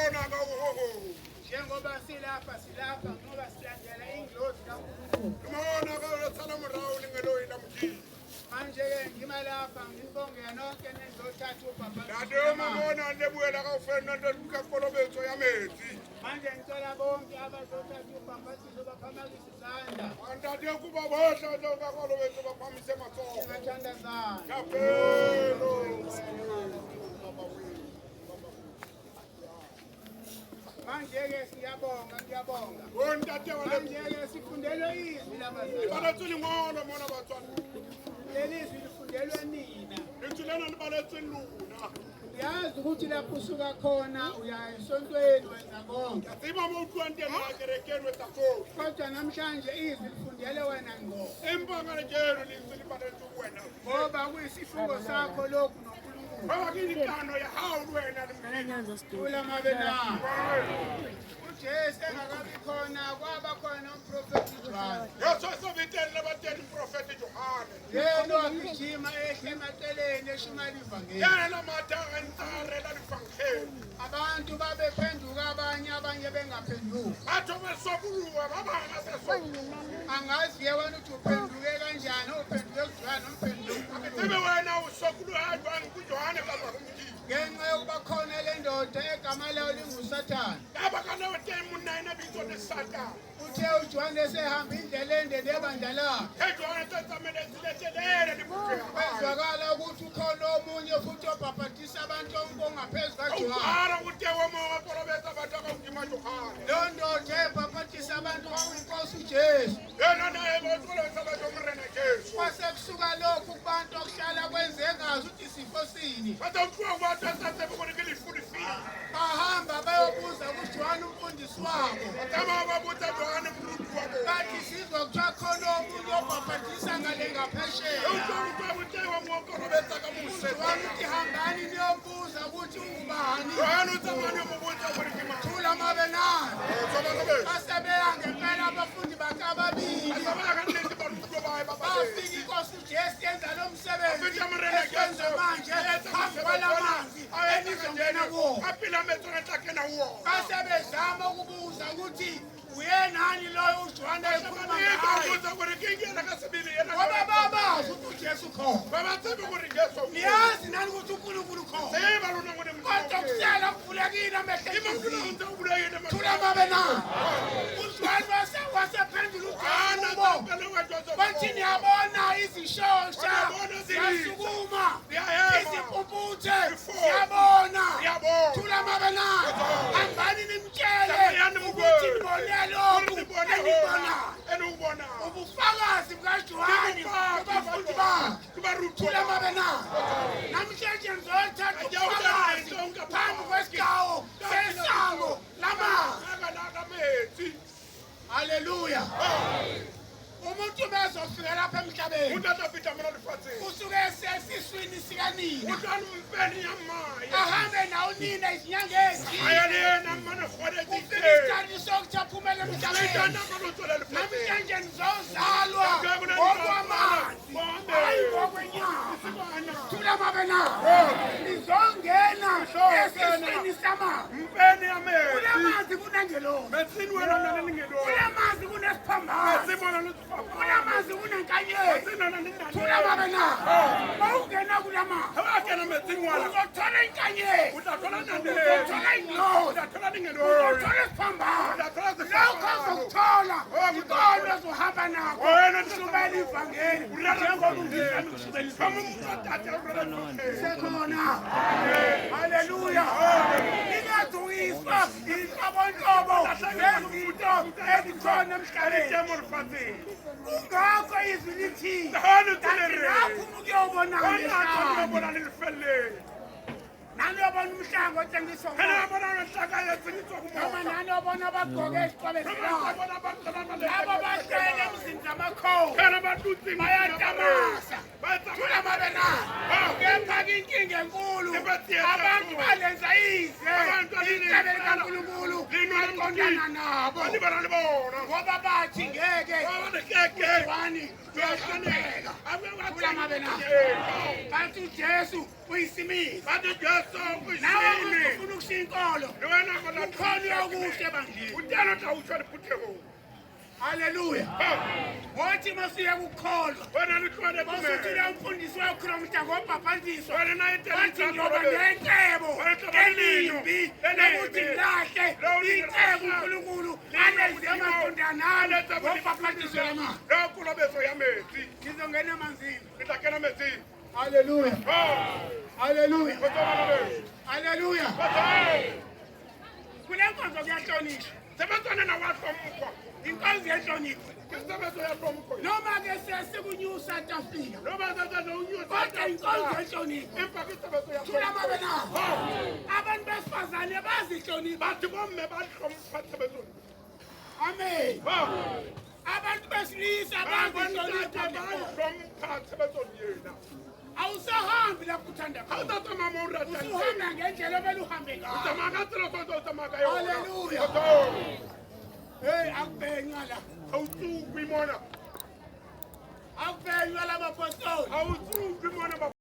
Ngiyabona kagogo. Njengoba silapha ngoba silandela indlozi kaNkulunkulu. Ngibona kaLothana Mrawu lingeloyi lamkhili. Manje-ke ngima lapha ngibongela nonke nendlothatha ubaba. Dade umamona lebuyela kaFernando kaKolobetso yamethi. Manje ngicela bonke abazothatha ubhambathiso baphakamisa izandla. Andade kuba bohla lo kaKolobetso baphamise mathongo. Singathandazana. Yaphelo. Manje-ke ngiyabonga. Wontate wale. Manje-ke sifundele izwi labazali. Baletswe ngolo mona batswana. Leli izwi lifundelwe nina. Lithulena libaletswe luna. Yazi ukuthi lapho usuka khona uya esontweni wenza konke. Yaziba mawuthwante la kerekeni wetafo. Kodwa namhlanje izwi lifundele wena ngqo. Impanga njalo libaletswe wena. Ngoba kuyisifungo sakho lokhu noNkulunkulu. Baba kinikano ya hawu wena Kula mabena. uJesu engakabi khona kwaba khona umprofeti John. Yesu sobitele labateli uprofeti Johane. Yena wagijima ehle emaceleni eshumala ivangeli. Yena matha entsare la livangeli. Abantu babephenduka abanye bengaphenduki. Batho besokuluwa babanga sesokuluwa. Angazi-ke wena ukuthi uphenduke kanjani, uphenduke kuJohane umphenduke. Sibe wena usokuluwa hadwani kuJohane baba kumjini. Ngenxa yokuba khona le ndoda egama layo linguSathane. Laba kana wetemu nayina bitso lesatana. Uthe uJohane esehamba indlela ende nebandla lakhe. EJohane tsamele siletelele libukela. Kwezwakala ukuthi ukhona omunye futhi obhabhatisa abantu ongaphezu kaJohane. Awara ukuthi womoya Kolobetso abantu abawudima Johane. Lo ndoda ebhabhatisa abantu kwakuyinkosi uJesu. Yena naye bokolobetsa abantu omrena Jesu. Kwase kusuka lokhu kubantu okuhlala kwenzengazi ukuthi isifo sini. Batokuthiwa kwathi asase bokona kelifundisile. Bahamba bayobuza kuJohane umfundisi wabo. Batama babuza Johane mrudu wabo. Bathi sizwa kuthiwa khona omunye obhabhatisa ngale ngaphesheya. Ukuthiwa Kolobetsa kamuse. Wathi hambani niyobuza ukuthi ungubani. Johane utsamani yomubuza ukudima. Thula amabenani. Base beya ngempela abafundi bakhe ababili. Bafika inkosi uJesu yenza lo msebenzi. Esenza manje phambi kwalamanzi enizongena kuwo. Base bezama ukubuza ukuthi uyenani loyo uJohane ekhuluma ngaye. Ngoba babazi ukuthi uJesu khona. Niyazi nani ukuthi uNkulunkulu khona. Kodwa kusela kuvulekile amehlo. Thula amabenani. uJohane wasephendula uJesu. Bathi niyabona izishosha ziyasukuma. Izimpumputhe ziyabona. Thula amabenani. Hambani nimtshele ukuthi nibone lokhu engibona. Ubufakazi bukaJohane kubafundi bakhe. Thula amabenani. Namhlanje ngizothatha ubufakazi phambi kwesigcawu sesango lamanzi. Haleluya. Umuntu bezofika lapha emhlabeni usuke esesiswini sikanina ahambe nawo nina izinyanga ezine ufika isikhathi sokuthi aphumele emhlabeni. Namhlanje nizozalwa ngokwamanzi hayi ngokwenyama. Thula amabenani. Nizongena esiswini samanzi. Kule manzi kunangelosi. Kule manzi kunesiphambazi. Kula manzi kunenkanyezi. Thula amabenani. Mawungena kula manzi uzothola inkanyezi. Uzothola ingozi. Uzothola isiphambazi. Lokho ozokuthola ikona ozohamba nakho usubela ivangeli njengoba ungizami ukusubela ivangeli. Sekhona. Haleluya. Ningadukiswa inhlobonhlobo zezinto ezikhona emhlabeni. Kungakho izwi lithi kanti lapho ukuyobona nani yobona umhlango othengiswa noma nani yobona abagqoke esiqwabezelayo labo bahlele emzini zamakhowa bayatamasa. Thula amabenani. Kepha-ke inkinga enkulu abantu balenza ize icebo likaNkulunkulu baqondana nabo ngoba bathi ngeke uJohane uyahlonipha. Thula amabenani. Kanti uJesu uyisimiso. Nawe ufuna ukushintsha inkolo. Le wena go la Ukhona okuhle bandini. o tela tla utswa diphuthegong Hallelujah. Wathi masiya kukholwa. wena le tlwele Masuthile kumela umfundisi wakhula umhlanga wobhabhaziswa. wena na etela Wathi ngiyoba necebo elimbi lokuthi lahle icebo uNkulunkulu alenze amadodana wobhabhaziswa lamanzi. lo kolobeso ya metsi Ngizongena emanzini. ke tla kena metsing Hallelujah. Hallelujah. go tswa balobe Hallelujah. go tswa Kule nkonzo kuyahlonishwa. sebetswana na wa hlompha Inkonzo iyahlonishwa. ke sebetso ya hlompho Noma ke sesikunyusa tafika. lo ba tsa tsa unyusa Kodwa inkonzo iyahlonishwa. empa ke sebetso ya Thula hlompho amabe nawo. Abantu besifazane bazihlonipha. batho bomme ba hlompha tshebetsong Amen. Abantu besilisa bazihlonipha. ba hlompha tshebetsong yena Awusahambi lapho uthanda ga o khona. tsa tsamaya mo o ratang teng. Usuhamba ngendlela obele uhambe o ngayo. tsamaya ka tsela tsontse o tsamaya ka yona Hallelujah. Go tswa. Hey, akubhenywa la. ga o tsukwi mona Akubhenywa la bapostoli. ga o tsukwi mona